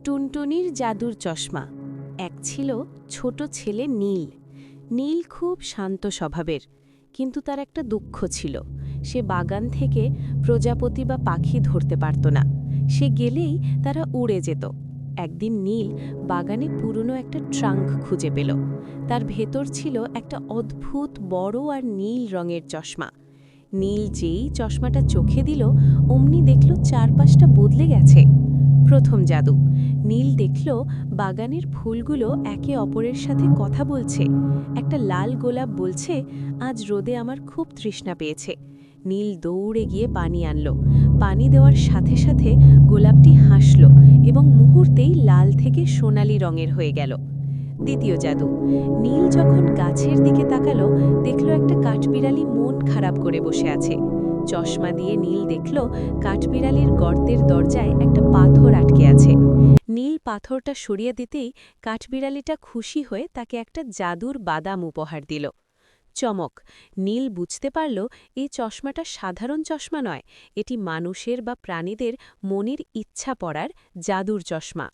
টুনটুনির জাদুর চশমা। এক ছিল ছোট ছেলে নীল। নীল খুব শান্ত স্বভাবের, কিন্তু তার একটা দুঃখ ছিল। সে বাগান থেকে প্রজাপতি বা পাখি ধরতে পারত না। সে গেলেই তারা উড়ে যেত। একদিন নীল বাগানে পুরনো একটা ট্রাঙ্ক খুঁজে পেল। তার ভেতর ছিল একটা অদ্ভুত বড় আর নীল রঙের চশমা। নীল যেই চশমাটা চোখে দিল, অমনি দেখল চারপাশটা বদলে গেছে। প্রথম জাদু। নীল দেখল বাগানের ফুলগুলো একে অপরের সাথে কথা বলছে। একটা লাল গোলাপ বলছে, আজ রোদে আমার খুব তৃষ্ণা পেয়েছে। নীল দৌড়ে গিয়ে পানি আনল। পানি দেওয়ার সাথে সাথে গোলাপটি হাসল এবং মুহূর্তেই লাল থেকে সোনালি রঙের হয়ে গেল। দ্বিতীয় জাদু। নীল যখন গাছের দিকে তাকালো, দেখল একটা কাঠবিড়ালি মন খারাপ করে বসে আছে। চশমা দিয়ে নীল দেখল কাঠবিড়ালির গর্তের দরজায় একটা পাথর আটকে আছে। নীল পাথরটা সরিয়ে দিতেই কাঠবিড়ালিটা খুশি হয়ে তাকে একটা জাদুর বাদাম উপহার দিল। চমক। নীল বুঝতে পারল এই চশমাটা সাধারণ চশমা নয়, এটি মানুষের বা প্রাণীদের মনের ইচ্ছা পড়ার জাদুর চশমা।